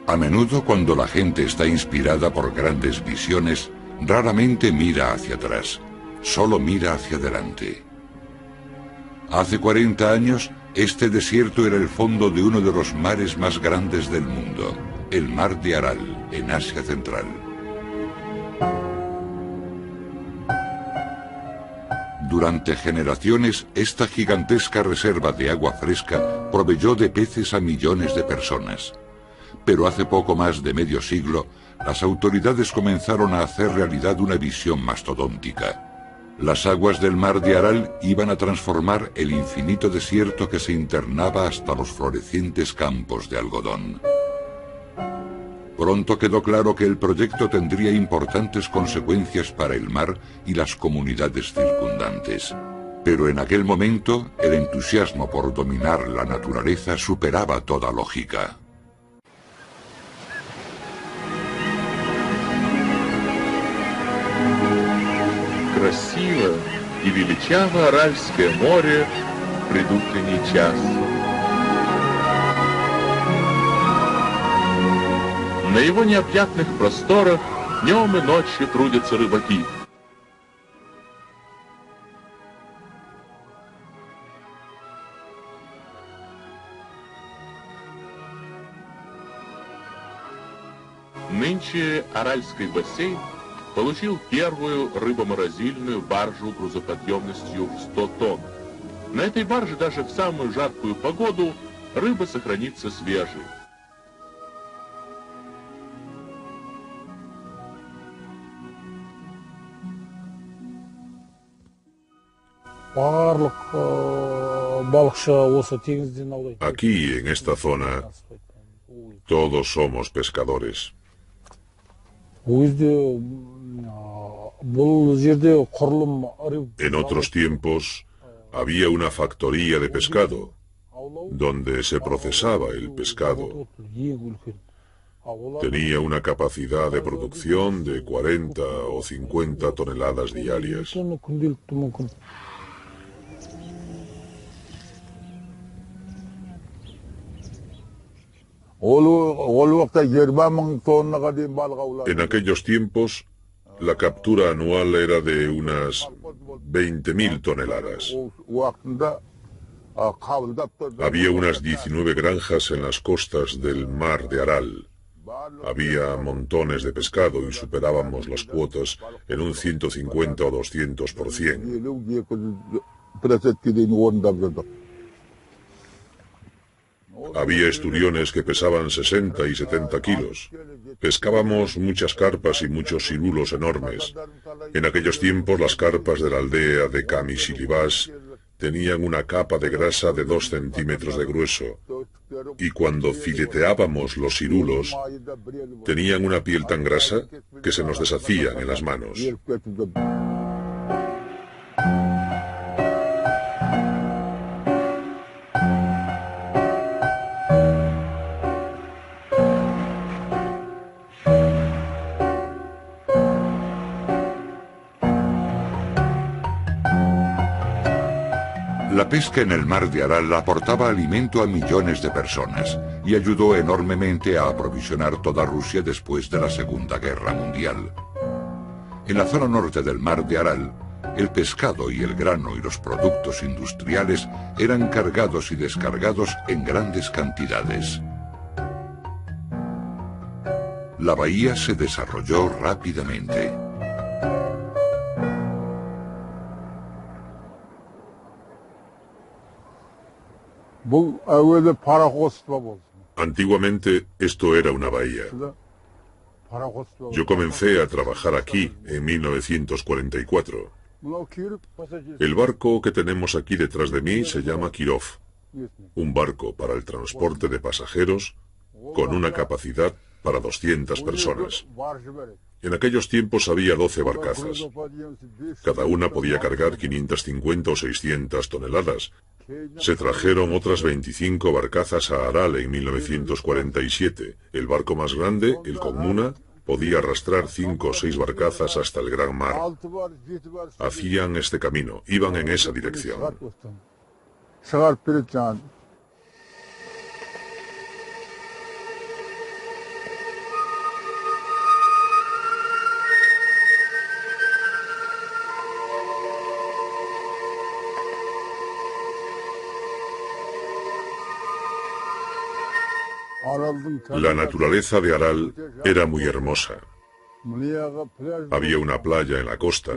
A menudo, cuando la gente está inspirada por grandes visiones, raramente mira hacia atrás, solo mira hacia adelante. Hace 40 años, este desierto era el fondo de uno de los mares más grandes del mundo, el Mar de Aral, en Asia Central. Durante generaciones, esta gigantesca reserva de agua fresca proveyó de peces a millones de personas. Pero hace poco más de medio siglo, las autoridades comenzaron a hacer realidad una visión mastodóntica. Las aguas del Mar de Aral iban a transformar el infinito desierto que se internaba hasta los florecientes campos de algodón. Pronto quedó claro que el proyecto tendría importantes consecuencias para el mar y las comunidades circundantes. Pero en aquel momento, el entusiasmo por dominar la naturaleza superaba toda lógica. Красиво и величаво Аральское море в предутренний час. На его необъятных просторах днем и ночью трудятся рыбаки. Нынче Аральский бассейн получил первую рыбоморозильную баржу грузоподъемностью в 100 тонн. На этой барже даже в самую жаркую погоду рыба сохранится свежей. Aquí, en esta zona, todos somos pescadores. En otros tiempos había una factoría de pescado, donde se procesaba el pescado. Tenía una capacidad de producción de 40 o 50 toneladas diarias. En aquellos tiempos, la captura anual era de unas 20.000 toneladas. Había unas 19 granjas en las costas del Mar de Aral. Había montones de pescado y superábamos las cuotas en un 150 o 200%. Había esturiones que pesaban 60 y 70 kilos. Pescábamos muchas carpas y muchos cirulos enormes. En aquellos tiempos las carpas de la aldea de Kamisilivas tenían una capa de grasa de 2 centímetros de grueso. Y cuando fileteábamos los cirulos, tenían una piel tan grasa que se nos deshacían en las manos. La pesca en el Mar de Aral aportaba alimento a millones de personas y ayudó enormemente a aprovisionar toda Rusia después de la Segunda Guerra Mundial. En la zona norte del Mar de Aral, el pescado y el grano y los productos industriales eran cargados y descargados en grandes cantidades. La bahía se desarrolló rápidamente. Antiguamente esto era una bahía. Yo comencé a trabajar aquí en 1944. El barco que tenemos aquí detrás de mí se llama Kirov, un barco para el transporte de pasajeros con una capacidad para 200 personas. En aquellos tiempos había 12 barcazas. Cada una podía cargar 550 o 600 toneladas. Se trajeron otras 25 barcazas a Aral en 1947. El barco más grande, el Komuna, podía arrastrar 5 o 6 barcazas hasta el gran mar. Hacían este camino, iban en esa dirección. La naturaleza de Aral era muy hermosa. Había una playa en la costa,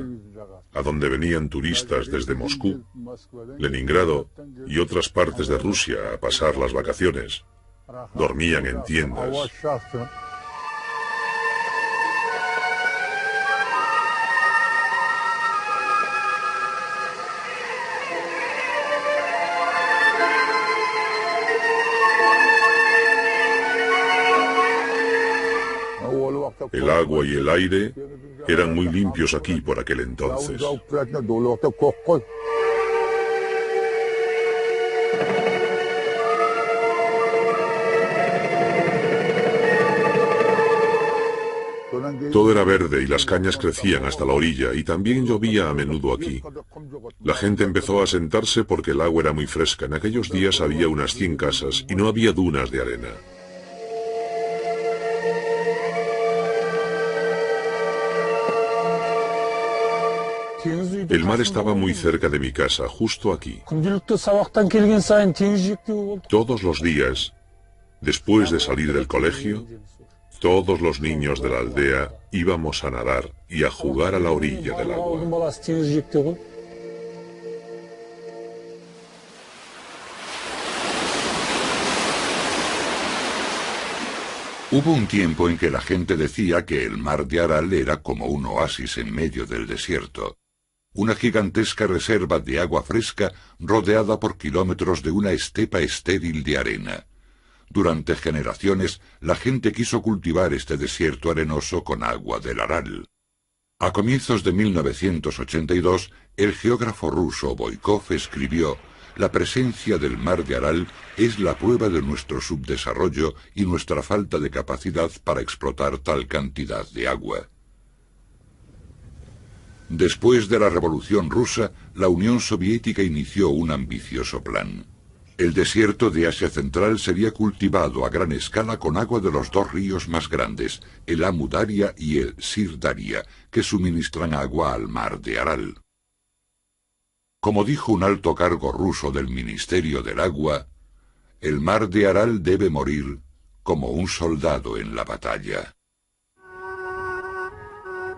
a donde venían turistas desde Moscú, Leningrado y otras partes de Rusia a pasar las vacaciones. Dormían en tiendas. El agua y el aire eran muy limpios aquí por aquel entonces. Todo era verde y las cañas crecían hasta la orilla y también llovía a menudo aquí. La gente empezó a sentarse porque el agua era muy fresca. En aquellos días había unas 100 casas y no había dunas de arena. El mar estaba muy cerca de mi casa, justo aquí. Todos los días, después de salir del colegio, todos los niños de la aldea íbamos a nadar y a jugar a la orilla del agua. Hubo un tiempo en que la gente decía que el mar de Aral era como un oasis en medio del desierto. Una gigantesca reserva de agua fresca rodeada por kilómetros de una estepa estéril de arena. Durante generaciones, la gente quiso cultivar este desierto arenoso con agua del Aral. A comienzos de 1982, el geógrafo ruso Boykov escribió: «La presencia del mar de Aral es la prueba de nuestro subdesarrollo y nuestra falta de capacidad para explotar tal cantidad de agua». Después de la Revolución Rusa, la Unión Soviética inició un ambicioso plan. El desierto de Asia Central sería cultivado a gran escala con agua de los dos ríos más grandes, el Amu Daria y el Sir Daria, que suministran agua al mar de Aral. Como dijo un alto cargo ruso del Ministerio del Agua, el mar de Aral debe morir como un soldado en la batalla.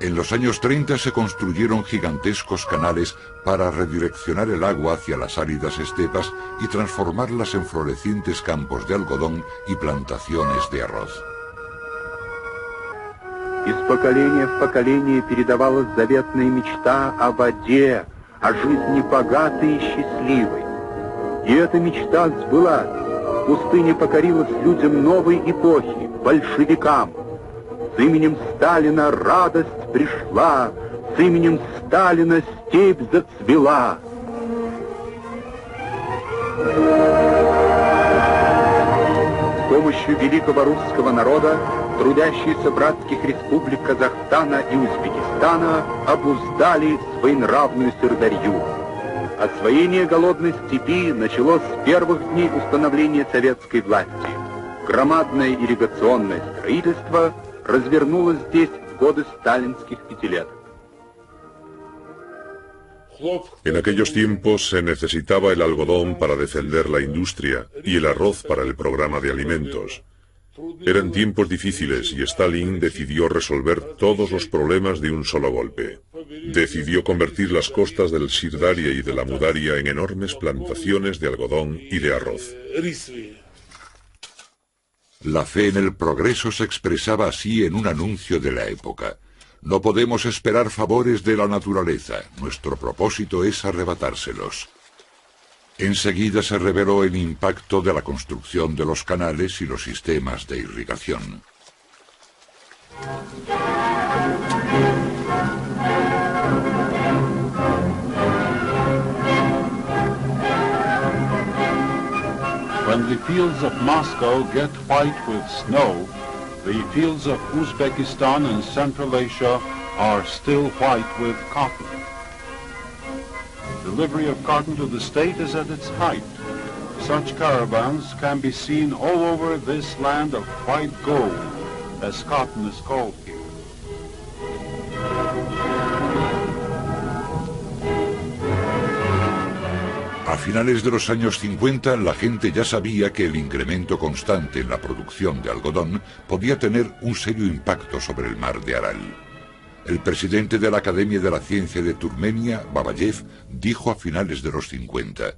En los años 30 se construyeron gigantescos canales para redireccionar el agua hacia las áridas estepas y transformarlas en florecientes campos de algodón y plantaciones de arroz. Из поколения в поколение передавалась заветная мечта о воде, о жизни богатой и счастливой. И эта мечта сбылась. Пустыня покорилась людям новой эпохи, большевикам. С именем Сталина радость пришла, с именем Сталина степь зацвела. С помощью великого русского народа трудящиеся братских республик Казахстана и Узбекистана обуздали своенравную Сырдарью. Освоение голодной степи началось с первых дней установления советской власти. Громадное ирригационное строительство развернулось здесь в годы сталинских пятилеток. En aquellos tiempos se necesitaba el algodón para defender la industria y el arroz para el programa de alimentos. Eran tiempos difíciles y Stalin decidió resolver todos los problemas de un solo golpe. Decidió convertir las costas del Sir Daria y de la Amu Daria en enormes plantaciones de algodón y de arroz. La fe en el progreso se expresaba así en un anuncio de la época. No podemos esperar favores de la naturaleza, nuestro propósito es arrebatárselos. Enseguida se reveló el impacto de la construcción de los canales y los sistemas de irrigación. When the fields of Moscow get white with snow, the fields of Uzbekistan and Central Asia are still white with cotton. Delivery of cotton to the state is at its height. Such caravans can be seen all over this land of white gold, as cotton is called here. A finales de los años 50, la gente ya sabía que el incremento constante en la producción de algodón podía tener un serio impacto sobre el mar de Aral. El presidente de la Academia de la Ciencia de Turmenia, Babayev, dijo a finales de los 50: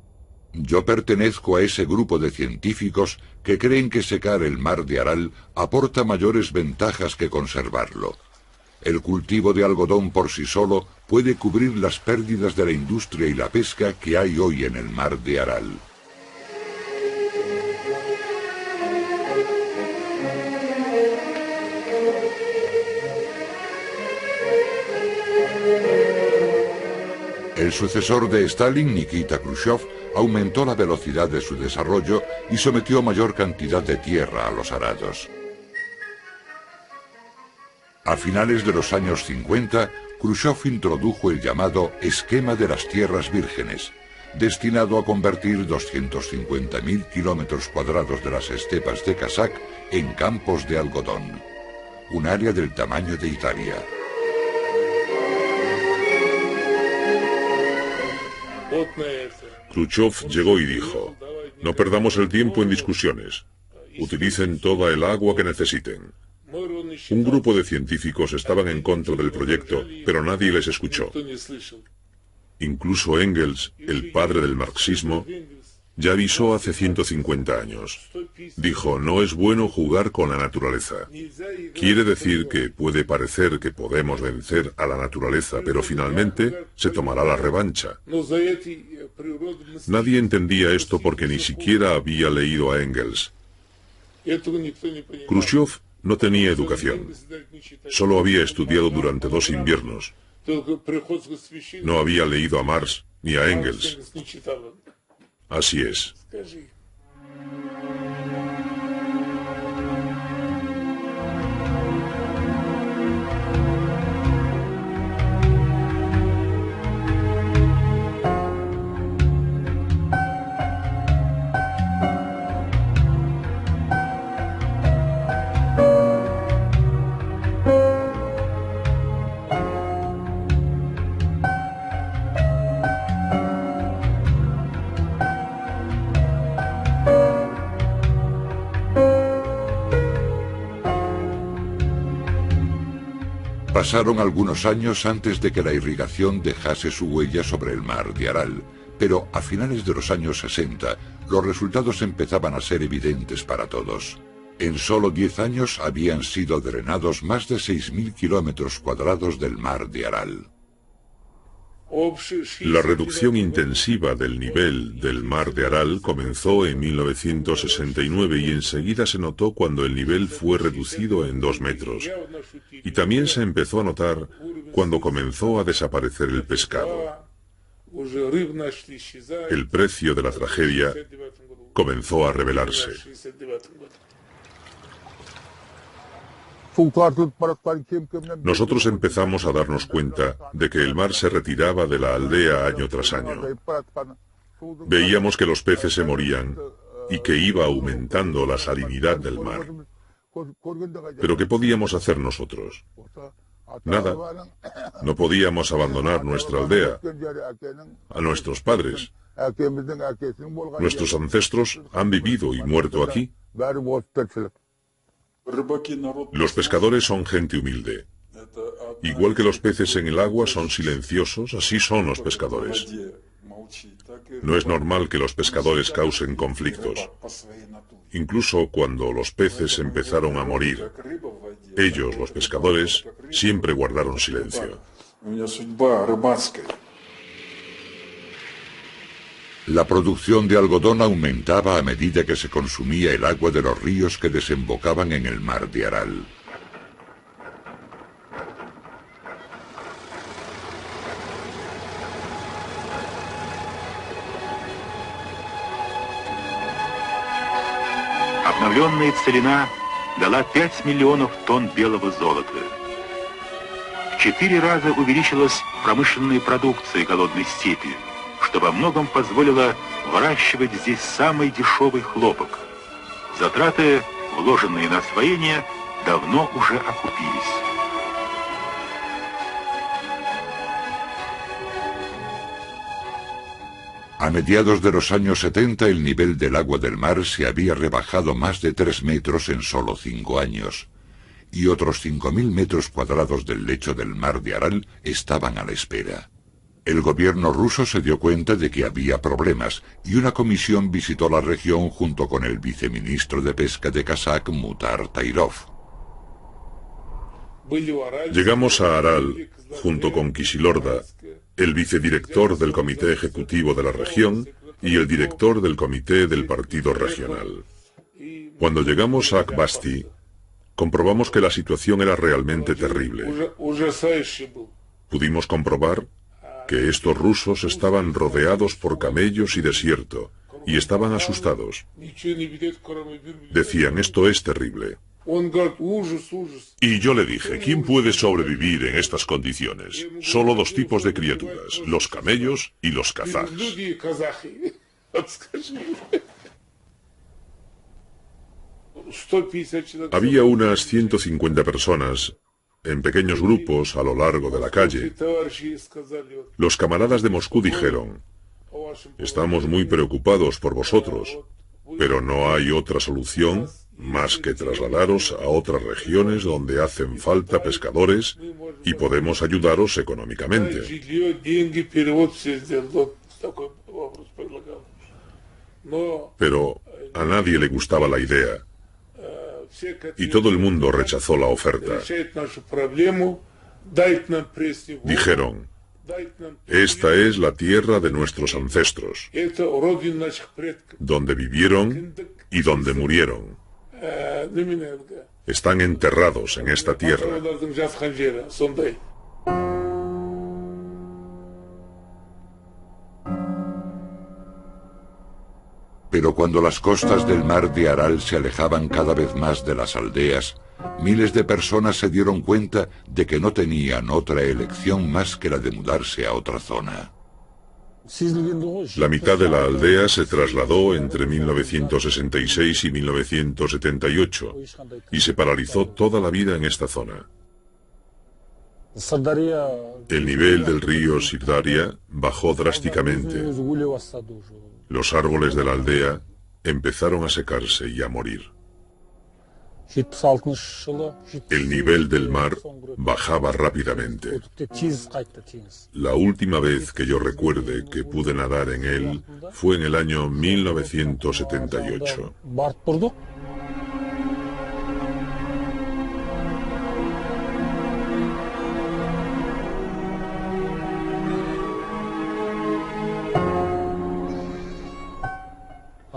«Yo pertenezco a ese grupo de científicos que creen que secar el mar de Aral aporta mayores ventajas que conservarlo. El cultivo de algodón por sí solo puede cubrir las pérdidas de la industria y la pesca que hay hoy en el mar de Aral». El sucesor de Stalin, Nikita Khrushchev, aumentó la velocidad de su desarrollo y sometió mayor cantidad de tierra a los arados. A finales de los años 50, Khrushchev introdujo el llamado Esquema de las Tierras Vírgenes, destinado a convertir 250.000 kilómetros cuadrados de las estepas de Kazakh en campos de algodón, un área del tamaño de Italia. Khrushchev llegó y dijo: «No perdamos el tiempo en discusiones. Utilicen toda el agua que necesiten». Un grupo de científicos estaban en contra del proyecto, pero nadie les escuchó. Incluso Engels, el padre del marxismo, ya avisó hace 150 años. Dijo: «No es bueno jugar con la naturaleza». Quiere decir que puede parecer que podemos vencer a la naturaleza, pero finalmente se tomará la revancha. Nadie entendía esto porque ni siquiera había leído a Engels. Khrushchev no tenía educación. Solo había estudiado durante 2 inviernos. No había leído a Marx ni a Engels. Así es. Pasaron algunos años antes de que la irrigación dejase su huella sobre el mar de Aral, pero a finales de los años 60 los resultados empezaban a ser evidentes para todos. En solo 10 años habían sido drenados más de 6.000 kilómetros cuadrados del mar de Aral. La reducción intensiva del nivel del mar de Aral comenzó en 1969 y enseguida se notó cuando el nivel fue reducido en 2 metros. Y también se empezó a notar cuando comenzó a desaparecer el pescado. El precio de la tragedia comenzó a revelarse. Nosotros empezamos a darnos cuenta de que el mar se retiraba de la aldea año tras año. Veíamos que los peces se morían y que iba aumentando la salinidad del mar. ¿Pero qué podíamos hacer nosotros? Nada. No podíamos abandonar nuestra aldea, a nuestros padres. Nuestros ancestros han vivido y muerto aquí. Los pescadores son gente humilde. Igual que los peces en el agua son silenciosos, así son los pescadores. No es normal que los pescadores causen conflictos. Incluso cuando los peces empezaron a morir, ellos, los pescadores, siempre guardaron silencio. La producción de algodón aumentaba a medida que se consumía el agua de los ríos que desembocaban en el mar de Aral. Обновленная целина дала 5 миллионов тонн белого золота. В 4 раза увеличилась промышленная продукция голодной степи, что во многом позволило выращивать здесь самый дешевый хлопок. Затраты, вложенные на освоение, давно уже окупились. A mediados de los años 70 el nivel del agua del mar se había rebajado más de 3 metros en solo 5 años, y otros 5.000 metros cuadrados del lecho del mar de Aral estaban a la espera. El gobierno ruso se dio cuenta de que había problemas, y una comisión visitó la región junto con el viceministro de Pesca de Kazaj, Mutar Tairov. Llegamos a Aral junto con Kishilorda, el vicedirector del comité ejecutivo de la región y el director del comité del partido regional. Cuando llegamos a Akbasti, comprobamos que la situación era realmente terrible. Pudimos comprobar que estos rusos estaban rodeados por camellos y desierto, y estaban asustados. Decían, esto es terrible. Y yo le dije, ¿quién puede sobrevivir en estas condiciones? Solo 2 tipos de criaturas, los camellos y los kazajes. Había unas 150 personas, en pequeños grupos a lo largo de la calle. Los camaradas de Moscú dijeron, estamos muy preocupados por vosotros, pero no hay otra solución más que trasladaros a otras regiones donde hacen falta pescadores y podemos ayudaros económicamente. Pero a nadie le gustaba la idea y todo el mundo rechazó la oferta. Dijeron, esta es la tierra de nuestros ancestros, donde vivieron y donde murieron. Están enterrados en esta tierra. Pero cuando las costas del mar de Aral se alejaban cada vez más de las aldeas, miles de personas se dieron cuenta de que no tenían otra elección más que la de mudarse a otra zona. La mitad de la aldea se trasladó entre 1966 y 1978 y se paralizó toda la vida en esta zona. El nivel del río Sirdaria bajó drásticamente. Los árboles de la aldea empezaron a secarse y a morir. El nivel del mar bajaba rápidamente. La última vez que yo recuerde que pude nadar en él fue en el año 1978.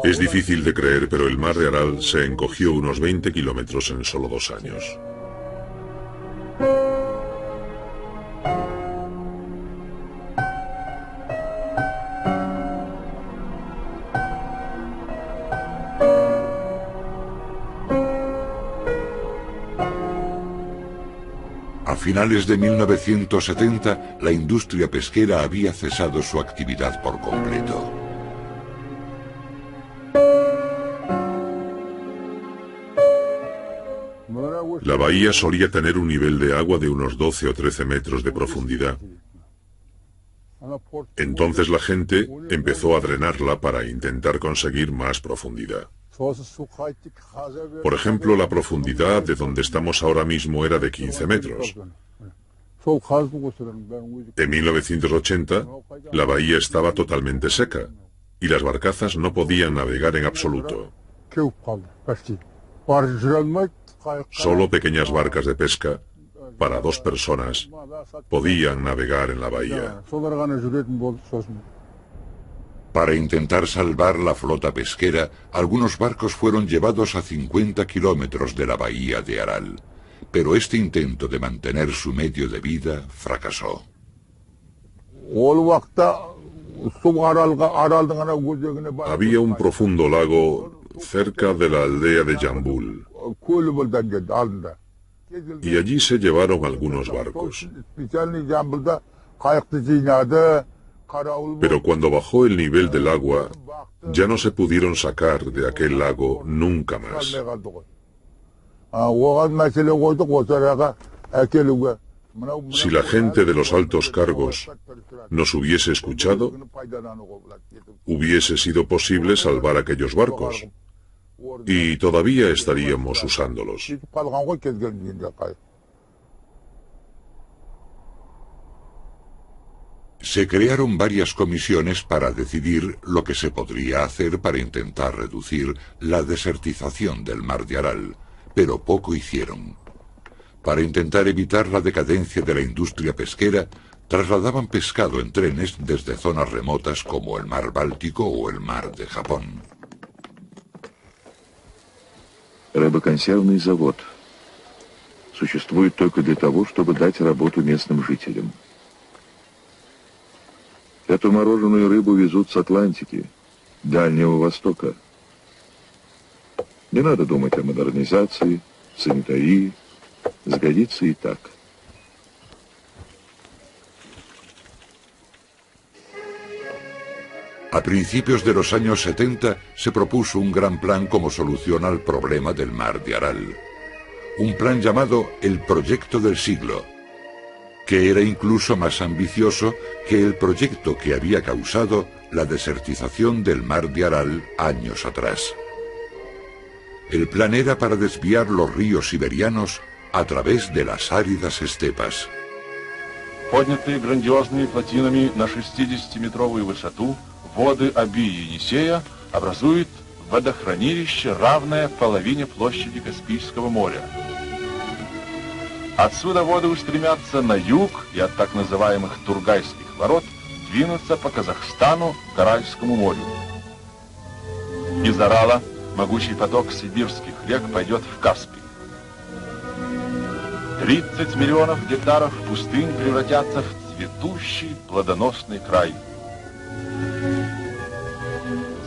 Es difícil de creer, pero el mar de Aral se encogió unos 20 kilómetros en solo 2 años. A finales de 1970, la industria pesquera había cesado su actividad por completo. La bahía solía tener un nivel de agua de unos 12 o 13 metros de profundidad. Entonces la gente empezó a drenarla para intentar conseguir más profundidad. Por ejemplo, la profundidad de donde estamos ahora mismo era de 15 metros. En 1980, la bahía estaba totalmente seca y las barcazas no podían navegar en absoluto. Solo pequeñas barcas de pesca, para 2 personas, podían navegar en la bahía. Para intentar salvar la flota pesquera, algunos barcos fueron llevados a 50 kilómetros de la bahía de Aral, pero este intento de mantener su medio de vida fracasó. Había un profundo lago cerca de la aldea de Jambul, y allí se llevaron algunos barcos. Pero cuando bajó el nivel del agua, ya no se pudieron sacar de aquel lago nunca más. Si la gente de los altos cargos nos hubiese escuchado, hubiese sido posible salvar aquellos barcos, y todavía estaríamos usándolos. Se crearon varias comisiones para decidir lo que se podría hacer para intentar reducir la desertización del mar de Aral, pero poco hicieron. Para intentar evitar la decadencia de la industria pesquera, trasladaban pescado en trenes desde zonas remotas como el mar Báltico o el mar de Japón. Рыбоконсервный завод существует только для того, чтобы дать работу местным жителям. Эту мороженую рыбу везут с Атлантики, Дальнего Востока. Не надо думать о модернизации, санитарии. Сгодится и так. A principios de los años 70 se propuso un gran plan como solución al problema del mar de Aral. Un plan llamado el Proyecto del Siglo, que era incluso más ambicioso que el proyecto que había causado la desertización del mar de Aral años atrás. El plan era para desviar los ríos siberianos a través de las áridas estepas. Поднятые грандиозными плотинами на 60-метровую высоту, воды Оби и Енисея образуют водохранилище, равное половине площади Каспийского моря. Отсюда воды устремятся на юг и от так называемых Тургайских ворот двинутся по Казахстану к Аральскому морю. Из Арала могучий поток сибирских рек пойдет в Каспий. 30 миллионов гектаров пустынь превратятся в цветущий плодоносный край.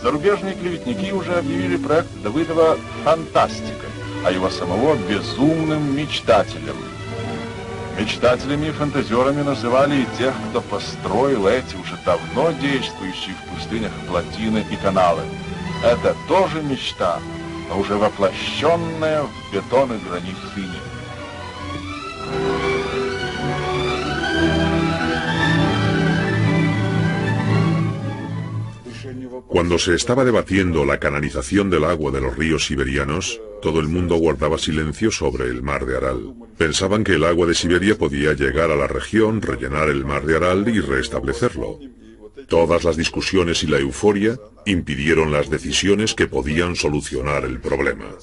Зарубежные клеветники уже объявили проект Давыдова фантастикой, а его самого безумным мечтателем. Мечтателями и фантазерами называли и тех, кто построил эти уже давно действующие в пустынях плотины и каналы. Это тоже мечта, но уже воплощенная в бетон и гранит ныне. Cuando se estaba debatiendo la canalización del agua de los ríos siberianos, todo el mundo guardaba silencio sobre el mar de Aral. Pensaban que el agua de Siberia podía llegar a la región, rellenar el mar de Aral y restablecerlo. Todas las discusiones y la euforia impidieron las decisiones que podían solucionar el problema.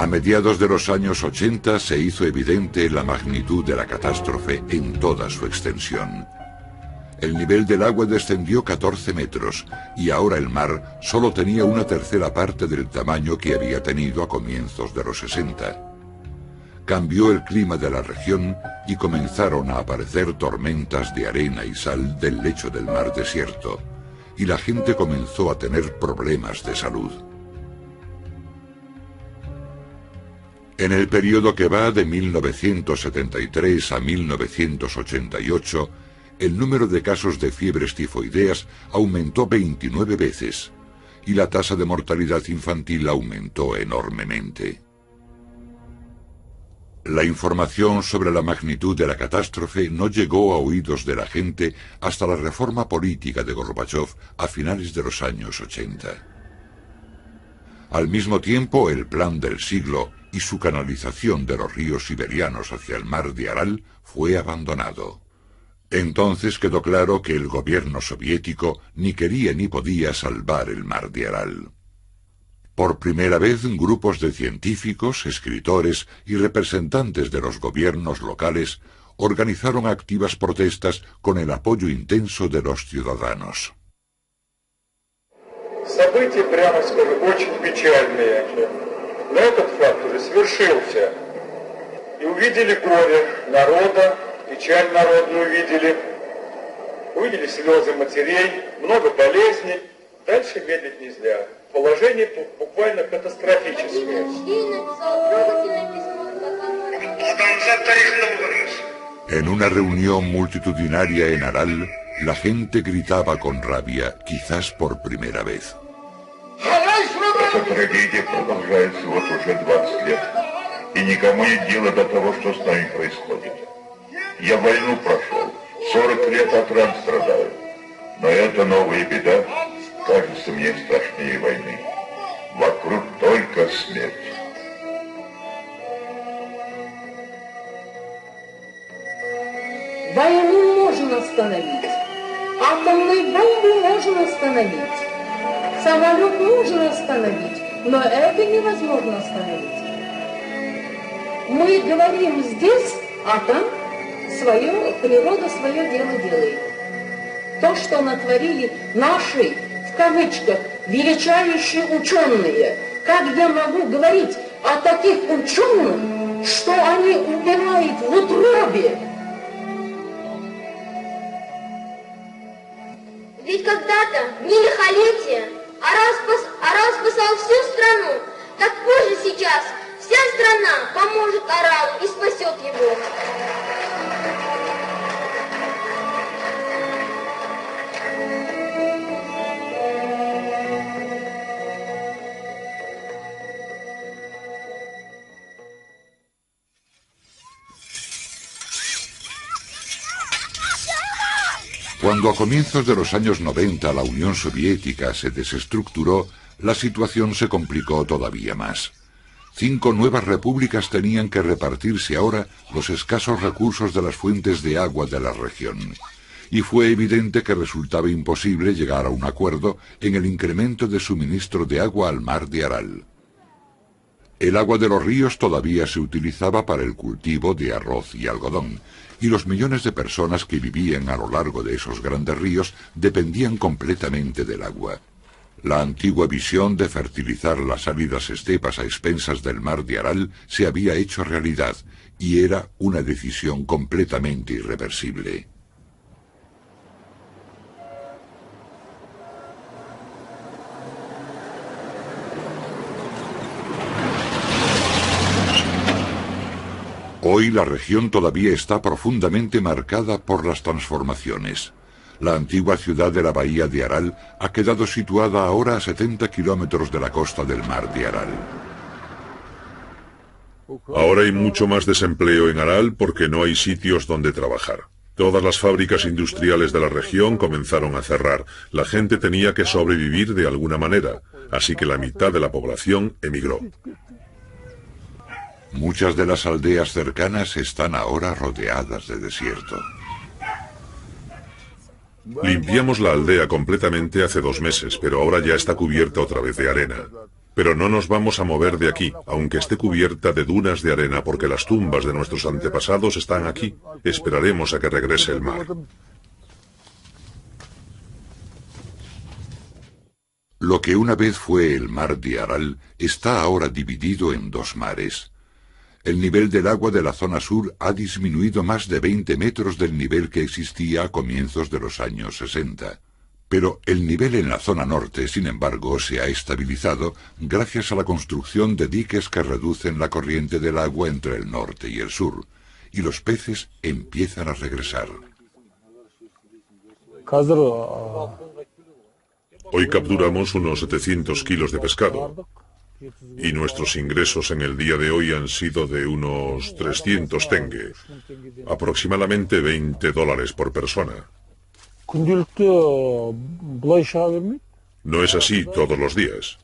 A mediados de los años 80 se hizo evidente la magnitud de la catástrofe en toda su extensión. El nivel del agua descendió 14 metros y ahora el mar solo tenía una tercera parte del tamaño que había tenido a comienzos de los 60. Cambió el clima de la región y comenzaron a aparecer tormentas de arena y sal del lecho del mar desierto, y la gente comenzó a tener problemas de salud. En el periodo que va de 1973 a 1988, el número de casos de fiebres tifoideas aumentó 29 veces, y la tasa de mortalidad infantil aumentó enormemente. La información sobre la magnitud de la catástrofe no llegó a oídos de la gente hasta la reforma política de Gorbachov a finales de los años 80. Al mismo tiempo, el plan del siglo y su canalización de los ríos siberianos hacia el mar de Aral fue abandonado. Entonces quedó claro que el gobierno soviético ni quería ni podía salvar el mar de Aral. Por primera vez, grupos de científicos, escritores y representantes de los gobiernos locales organizaron activas protestas con el apoyo intenso de los ciudadanos. События, прямо скажем, очень печальные. Но этот факт уже свершился. И увидели горе народа, печаль народную увидели. Увидели слезы матерей, много болезней. Дальше медлить нельзя. Положение буквально катастрофическое. En una reunión multitudinaria en Aral, la gente gritaba con rabia, quizás por primera vez. Эта трагедия продолжается вот уже 20 лет. И никому нет дела до того, что с нами происходит. Я войну прошел, 40 лет от ран страдаю. Но эта новая беда кажется мне страшнее войны. Вокруг только смерть. Войну можно остановить. Атомную бомбу можно остановить. Самолет можно остановить, но это невозможно остановить. Мы говорим здесь, а там природа свое дело делает. То, что натворили наши, в кавычках, величайшие ученые. Как я могу говорить о таких ученых, что они умирают в утробе? Ведь когда-то, в лихолетие, Арал спасал всю страну. Так позже сейчас вся страна поможет Аралу и спасет его. Cuando a comienzos de los años 90 la Unión Soviética se desestructuró, la situación se complicó todavía más. 5 nuevas repúblicas tenían que repartirse ahora los escasos recursos de las fuentes de agua de la región. Y fue evidente que resultaba imposible llegar a un acuerdo en el incremento de suministro de agua al mar de Aral. El agua de los ríos todavía se utilizaba para el cultivo de arroz y algodón, y los millones de personas que vivían a lo largo de esos grandes ríos dependían completamente del agua. La antigua visión de fertilizar las áridas estepas a expensas del mar de Aral se había hecho realidad, y era una decisión completamente irreversible. Hoy la región todavía está profundamente marcada por las transformaciones. La antigua ciudad de la bahía de Aral ha quedado situada ahora a 70 kilómetros de la costa del mar de Aral. Ahora hay mucho más desempleo en Aral porque no hay sitios donde trabajar. Todas las fábricas industriales de la región comenzaron a cerrar. La gente tenía que sobrevivir de alguna manera, así que la mitad de la población emigró. Muchas de las aldeas cercanas están ahora rodeadas de desierto. Limpiamos la aldea completamente hace 2 meses, pero ahora ya está cubierta otra vez de arena. Pero no nos vamos a mover de aquí, aunque esté cubierta de dunas de arena, porque las tumbas de nuestros antepasados están aquí. Esperaremos a que regrese el mar. Lo que una vez fue el mar de Aral está ahora dividido en 2 mares. El nivel del agua de la zona sur ha disminuido más de 20 metros del nivel que existía a comienzos de los años 60. Pero el nivel en la zona norte, sin embargo, se ha estabilizado gracias a la construcción de diques que reducen la corriente del agua entre el norte y el sur, y los peces empiezan a regresar. Hoy capturamos unos 700 kilos de pescado. Y nuestros ingresos en el día de hoy han sido de unos 300 tenge, aproximadamente $20 por persona. No es así todos los días.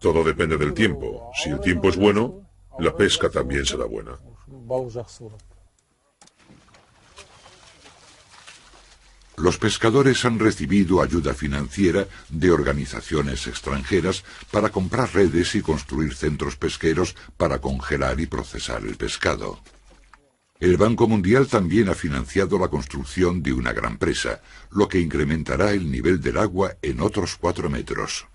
Todo depende del tiempo. Si el tiempo es bueno, la pesca también será buena. Los pescadores han recibido ayuda financiera de organizaciones extranjeras para comprar redes y construir centros pesqueros para congelar y procesar el pescado. El Banco Mundial también ha financiado la construcción de una gran presa, lo que incrementará el nivel del agua en otros 4 metros.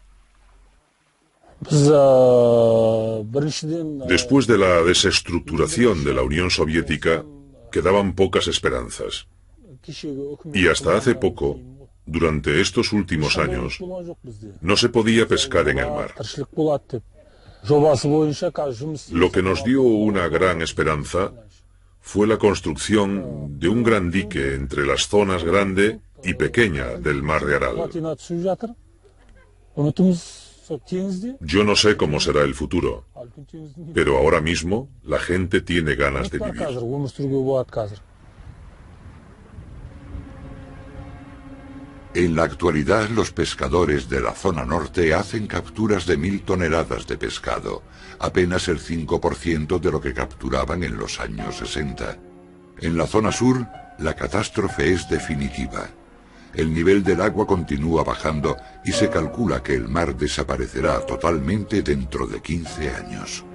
Después de la desestructuración de la Unión Soviética, quedaban pocas esperanzas. Y hasta hace poco, Durante estos últimos años, no se podía pescar en el mar. Lo que nos dio una gran esperanza fue la construcción de un gran dique entre las zonas grande y pequeña del mar de Aral. Yo no sé cómo será el futuro, pero ahora mismo la gente tiene ganas de vivir. En la actualidad, los pescadores de la zona norte hacen capturas de 1000 toneladas de pescado, apenas el 5% de lo que capturaban en los años 60. En la zona sur, la catástrofe es definitiva. El nivel del agua continúa bajando y se calcula que el mar desaparecerá totalmente dentro de 15 años.